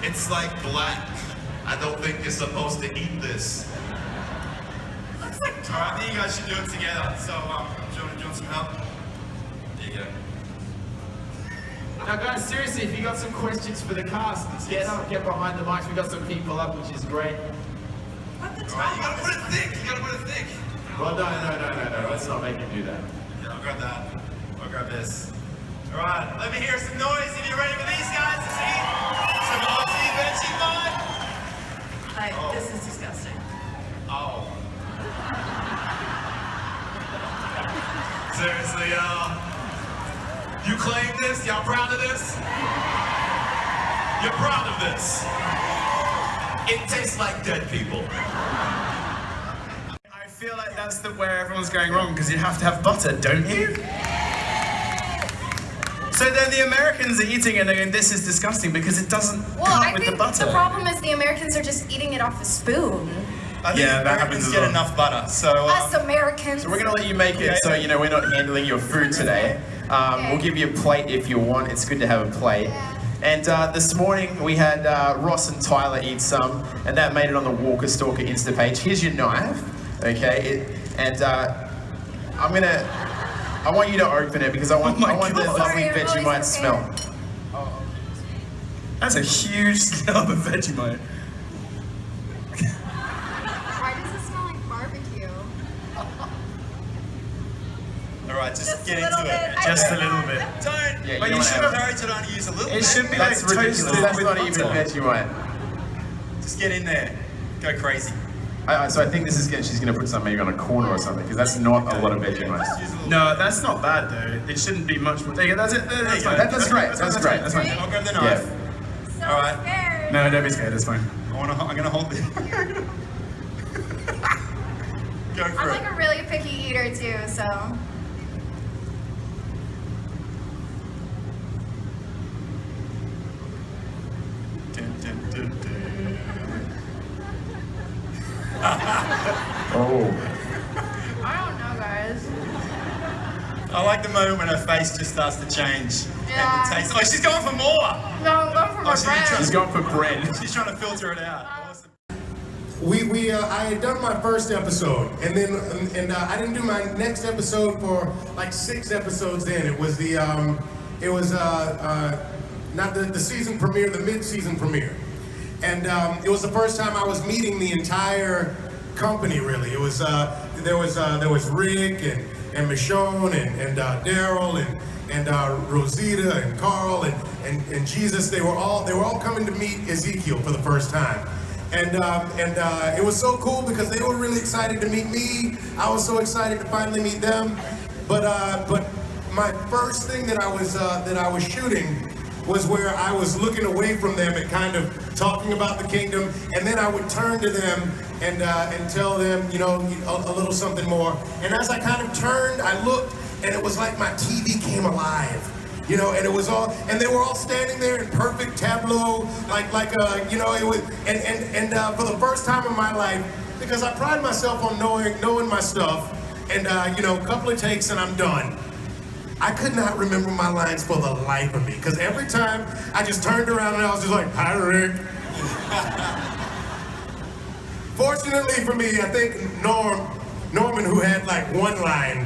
It's like black. I don't think you're supposed to eat this. Looks like I think you guys should do it together. So, do you want some help? There you go. Now guys, seriously, if you got some questions for the cast, get up, get behind the mics. We got some people up, which is great. What the Alright, you gotta put it thick. You gotta put it thick. Well, no. Let's not make him do that. Yeah, I'll grab that. I'll grab this. Alright, let me hear some noise if you're ready for these guys to see some Aussie veggie mud. This is disgusting. Oh. Seriously, y'all. You claim this? Y'all proud of this? You're proud of this? It tastes like dead people. I feel like that's where everyone's going wrong, because you have to have butter, don't you? So then the Americans are eating it and they're going, this is disgusting because it doesn't cut with the butter. The problem is the Americans are just eating it off a spoon. Yeah, that happens as well. Get enough butter, so... Us Americans. So we're going to let you make it so, you know, we're not handling your food today. We'll give you a plate if you want. It's good to have a plate. And this morning we had Ross and Tyler eat some, and that made it on the Walker Stalker Insta page. Here's your knife, okay? I want you to open it because I want the lovely Vegemite smell. That's a huge slab of Vegemite. Why does it smell like barbecue? Alright, just get into it. Just a little bit. Don't. Yeah, but you should have hurried to only use a little bit. It should be like toasted That's with not butter. even Vegemite. Just get in there. Go crazy. So I think she's going to put some maybe on a corner or something, because that's not a lot of Vegemite. No, that's not bad though. It shouldn't be much more. There you go, that's it. That's fine. That's great. That's great. That's fine. I'll grab the knife. So Alright. scared. No, don't be scared, that's fine. I'm gonna hold it. Go for I'm it. like a really picky eater too, so. Oh. I don't know, guys. I like the moment when her face just starts to change. Yeah. And the taste. Oh, she's going for more! No, I'm going for my bread. She's going for bread. She's trying to filter it out. Awesome. I had done my first episode, and then I didn't do my next episode for like 6 episodes. Then it was not the season premiere, the mid-season premiere, and it was the first time I was meeting the entire company. Really, it was there was Rick and Michonne and Daryl and Rosita and Carl and Jesus. They were all coming to meet Ezekiel for the first time. And it was so cool because they were really excited to meet me. I was so excited to finally meet them. But my first thing that I was shooting was where I was looking away from them and kind of talking about the kingdom, and then I would turn to them and tell them, you know, a little something more. And as I kind of turned, I looked, and it was like my TV came alive. You know, and it was all, and they were all standing there in perfect tableau, you know, it was, and for the first time in my life, because I pride myself on knowing my stuff, and you know, a couple of takes and I'm done. I could not remember my lines for the life of me, because every time I just turned around and I was just like, "Hi, Rick." Fortunately for me, I think Norman, who had like one line,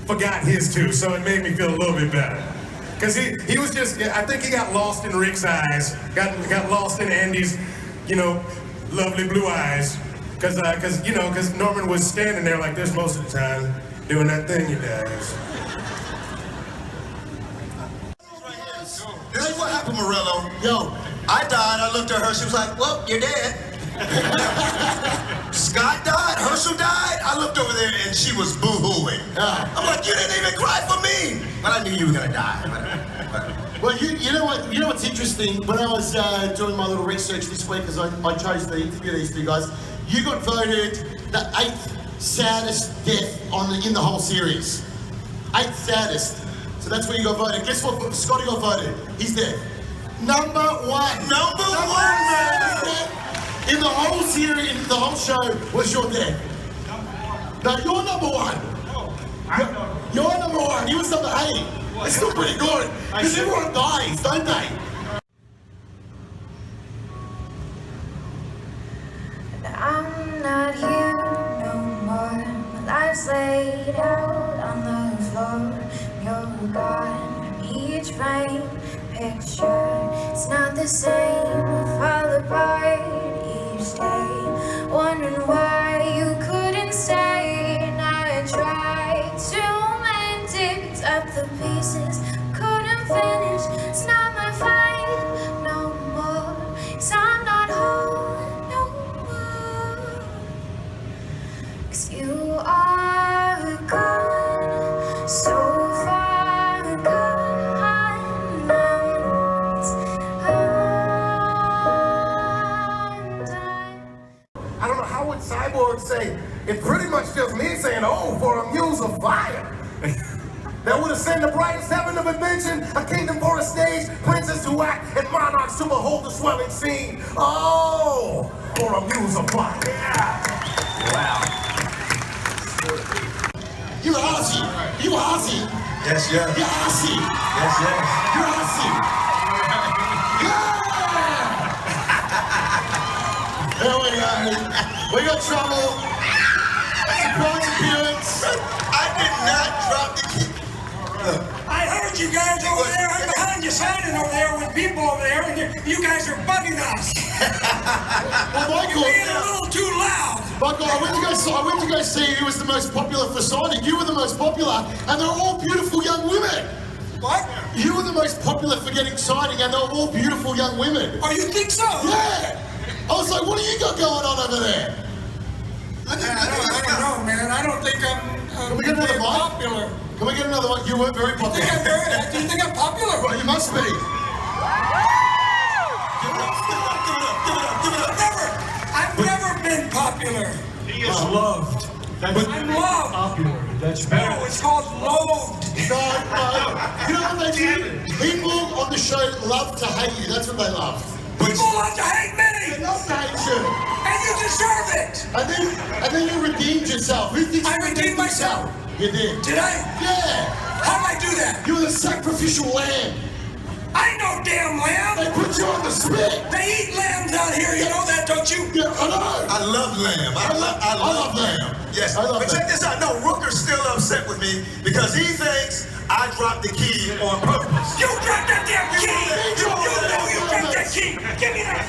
forgot his too, so it made me feel a little bit better. Because he was just, I think he got lost in Rick's eyes, got lost in Andy's, you know, lovely blue eyes. Because Norman was standing there like this most of the time, doing that thing he does. This is what happened, Morello. Yo, I died, I looked at her, she was like, well, you're dead. Scott died, Hershel died, I looked over there and she was boo-hooing. I'm like, you didn't even cry for me. But I knew you were gonna die. Well, you know what's interesting? When I was doing my little research this week, because I chose to interview these two guys, you got voted the 8th saddest death in the whole series. 8th saddest. So that's where you got voted. Guess what? Scotty got voted. He's dead. Number one. Number one, man. In the whole series, in the whole show, was your death. No, you're number one. You're number one. He was number 8. It's still pretty good. Because everyone dies, don't they? you're gone. Each frame picture, it's not the same. Fall apart each day, wondering why you couldn't stay. And I tried to mend it, picked up the pieces, couldn't finish. It's not my fight no more, 'cause I'm not whole no more. 'Cause you are gone, so far gone now. It's undone. I don't know how would Cyborg say, it's pretty much just me saying, oh, for a muse of fire. That would ascend the brightest heaven of invention, a kingdom for a stage, princes to act, and monarchs to behold the swelling scene. Oh, for a muse of fire. Yeah. Wow. You Aussie. You Aussie. Yes, yes. You Aussie. Yes, yes. You Aussie. Yeah! There we go. We got trouble. Surprise appearance. I did not drop the key. I heard you guys over there. I'm behind you signing over there with people over there, and you guys are bugging us. Well, Michael, Being a little too loud. Michael, I went to go see who was the most popular for signing. You were the most popular, and they're all beautiful young women. What? You were the most popular for getting signing, and they're all beautiful young women. Oh, you think so? Yeah. I was like, what do you got going on over there? I don't know, man. I don't think I'm Can we get another mic? popular. Can we get another one? You weren't very popular. Do you think I'm popular? Well, you must be. Give it up. I've never been popular. He is loved. I'm loved. Popular. That's No, better. it's called loathed. No. You know what they do? People on the show love to hate you. That's what they love. People love to hate They me, love to hate you. and you deserve it. And then you redeemed yourself. Who thinks I you redeemed myself. You did. Did I? Yeah. How'd I do that? You were the sacrificial lamb. I ain't no damn lamb. They put you on the spit. They eat lambs out here, you know that, don't you? Yeah, I know. I love lamb. I love lamb. Yes. I love But check lamb. this out. No, Rooker's still upset with me because he thinks I dropped the key on purpose. You dropped that damn key! You know you dropped that key! Give me that!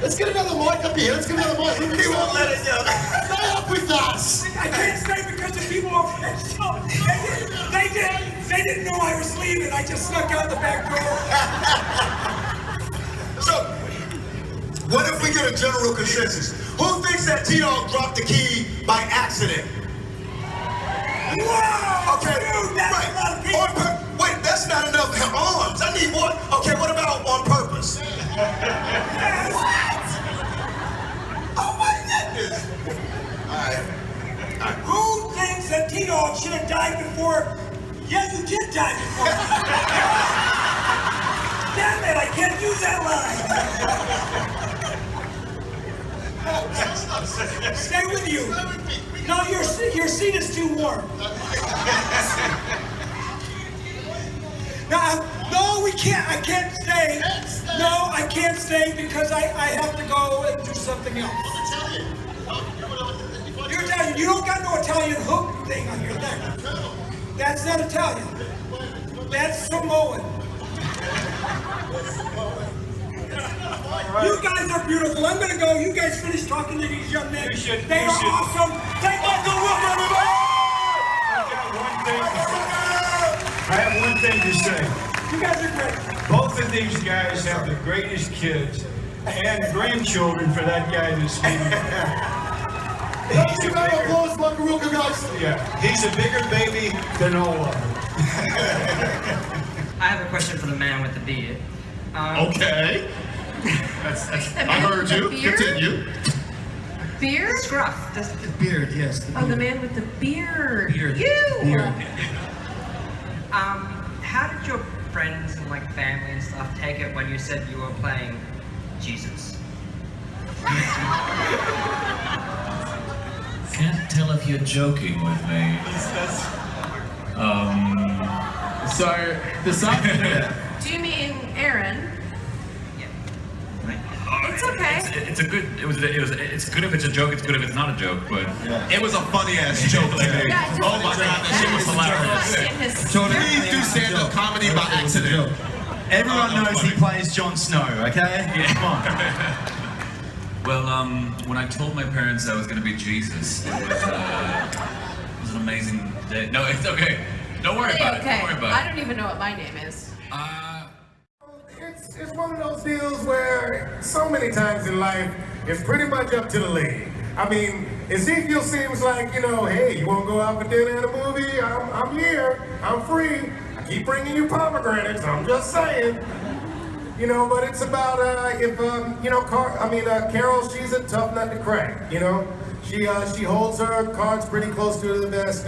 Let's get another mic up here. Let's get another mic. He won't let it go. Stay up with us. I can't stay because the people over there. They didn't know I was leaving. I just snuck out the back door. So, what if we get a general consensus? Who thinks that T-Dog dropped the key by accident? Wow! Okay, Dude, that's right. a lot of people. Wait, that's not enough arms. I need more. Okay, what about on purpose? What? Oh my goodness! All right. Who thinks that T-Dog should have died before? Yeah, you did die before. Damn it, I can't use that line. Stay with you. No, your seat is too warm. No, we can't. I can't stay. No, I can't stay because I have to go and do something else. You're Italian. You don't got no Italian hook thing on your neck. That's not Italian. That's Samoan. You guys are beautiful. I'm gonna go. You guys finish talking to these young men. They are awesome. Take Michael Rooker, everybody! I have one thing to say. You guys are great. Both of these guys have the greatest kids and grandchildren for that guy that's speaking. Thank you, man. Applause, Michael Rooker, guys. Yeah, he's a bigger baby than all of them. I have a question for the man with the beard. Okay. That's, I heard you. Continue. Beard? Scruff. The beard, yes. Oh, the man with the beard. Beard. You! Beard. How did your friends and like family and stuff take it when you said you were playing Jesus? Can't tell if you're joking with me. So, this afternoon... Do you mean Aaron? Yeah. It's okay. It's a good. It's good if it's a joke. It's good if it's not a joke. But it was a funny ass joke. Like, oh my god, that shit was hilarious. Please do stand-up comedy by accident. Everyone knows he plays Jon Snow. Okay. Yeah. Come on. Well, when I told my parents I was going to be Jesus, it was an amazing day. No, it's okay. Don't worry about it. Don't worry about it. I don't even know what my name is. It's one of those deals where so many times in life, it's pretty much up to the lady. I mean, Ezekiel seems like, hey, you want to go out for dinner and a movie? I'm here. I'm free. I keep bringing you pomegranates. I'm just saying. But it's about Carol, she's a tough nut to crack. She holds her cards pretty close to the vest,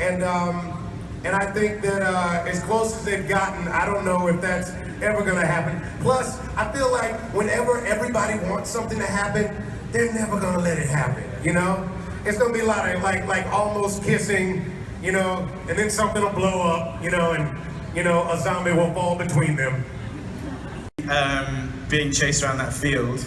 and I think that as close as they've gotten, I don't know if that's ever gonna happen. Plus, I feel like whenever everybody wants something to happen, they're never gonna let it happen. It's gonna be a lot of like almost kissing, and then something will blow up, and a zombie will fall between them. Being chased around that field,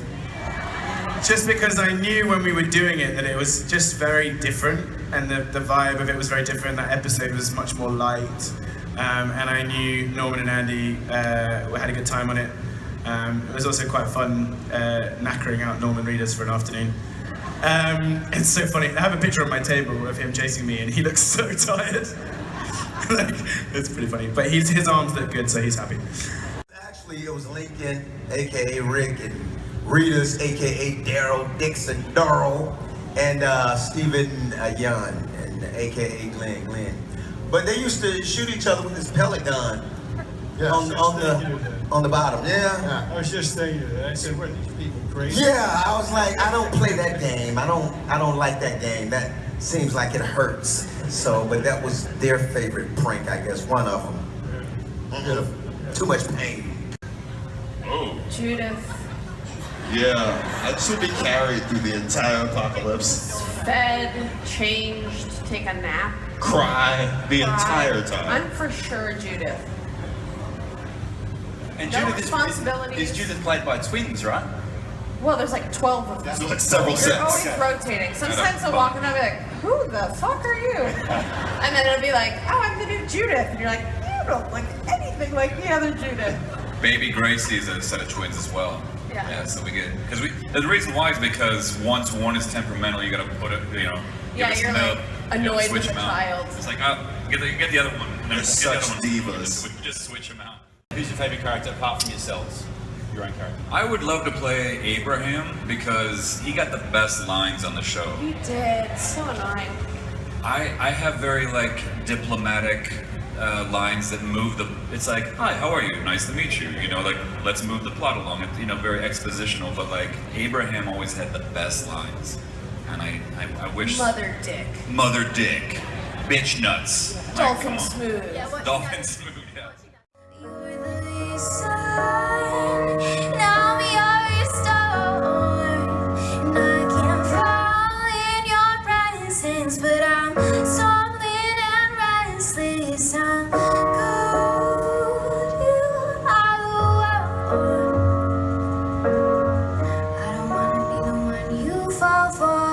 just because I knew when we were doing it that it was just very different, and the vibe of it was very different. That episode was much more light, and I knew Norman and Andy had a good time on it. It was also quite fun knackering out Norman Reedus for an afternoon. It's so funny. I have a picture on my table of him chasing me, and he looks so tired. It's pretty funny, but his arms look good, so he's happy. It was Lincoln, aka Rick, and Reedus, aka Daryl, Dixon, Darrell, and Stephen Young, and aka Glenn. But they used to shoot each other with this pellet gun on the bottom. Yeah. I was just thinking that. I said, what are these people crazy? Yeah, I was like, I don't play that game. I don't like that game. That seems like it hurts. So, but that was their favorite prank, I guess. One of them. Too much pain. Oh. Judith. Yeah, I should be carried through the entire apocalypse. Fed, changed, take a nap. Cry the entire time. I'm for sure Judith. And No Judith responsibilities. is Judith played by twins, right? Well, there's like 12 of them. There's like several You're sets. always rotating. Sometimes I'll walk in and I'll be like, who the fuck are you? And then it'll be like, oh, I'm the new Judith. And you're like, you don't look anything like the other Judith. Baby Gracie is a set of twins as well. Yeah. So we get the reason why is because once one is temperamental, you gotta put it, Yeah, give it you're some like milk, annoyed switch with a them out. child. It's like, get the other one. And then They're get the other such one. divas. Just switch them out. Who's your favorite character apart from yourselves? Your own character. I would love to play Abraham because he got the best lines on the show. He did. So annoying. I have very diplomatic lines that move it's like, hi, how are you? Nice to meet you. Let's move the plot along. It's, very expositional, but Abraham always had the best lines. And I wish... Mother Dick. Mother Dick. Bitch nuts. Dolphin Smooth. Dolphin Smooth, yeah. Now you're storm, and I can't fall in your presence, but I'm stumbling and restless. I'm good, you are the one. I don't wanna be the one you fall for.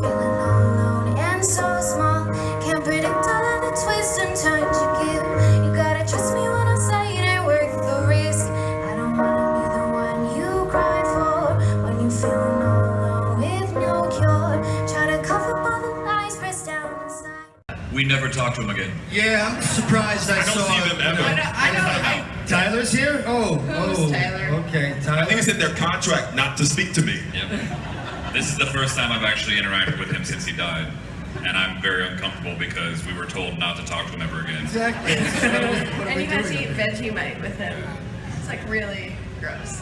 Feeling all alone and so small. Can't predict all of the twists and turns you give. You gotta trust me when I say it ain't worth the risk. I don't wanna be the one you cry for when you feel alone with no cure. Try to cover up all the lies pressed down inside. We never talked to him again. Yeah, I'm surprised I don't saw see them ever. I know. Tyler's here? Who's Tyler? Okay, Tyler. I think it's in their contract not to speak to me. Yep. This is the first time I've actually interacted with him since he died. And I'm very uncomfortable because we were told not to talk to him ever again. Exactly. And you got to eat Vegemite with him. It's really gross.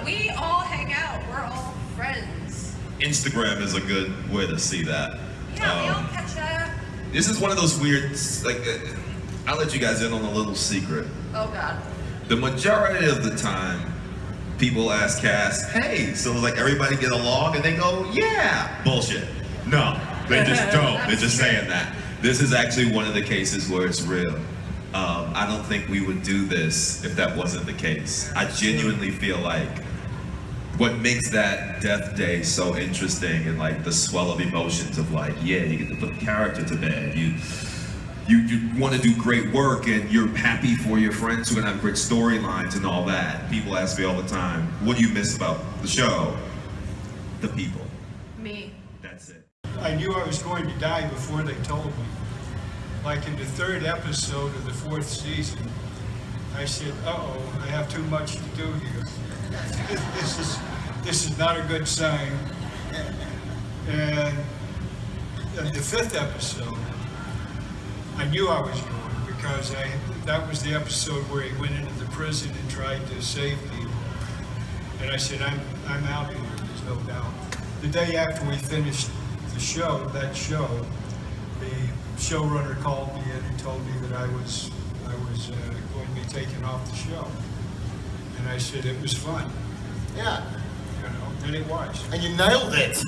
We all hang out. We're all friends. Instagram is a good way to see that. Yeah, we all catch up. This is one of those weird, I'll let you guys in on a little secret. Oh God. The majority of the time, people ask cast, hey, so everybody get along? And they go, yeah. Bullshit. No, they just don't. They're just saying that. This is actually one of the cases where it's real. I don't think we would do this if that wasn't the case. I genuinely feel like what makes that death day so interesting and like the swell of emotions of like, yeah, you get to put the character to bed. You want to do great work and you're happy for your friends who are gonna have great storylines and all that. People ask me all the time, what do you miss about the show? The people. Me. That's it. I knew I was going to die before they told me. Like in the 3rd episode of the 4th season, I said, uh-oh, I have too much to do here. This is not a good sign. And in the 5th episode, I knew I was going because that was the episode where he went into the prison and tried to save people. And I said, I'm out here, there's no doubt. The day after we finished the show, the showrunner called me in and told me that I was going to be taken off the show. And I said it was fun. Yeah. You know, and it was. And you nailed it.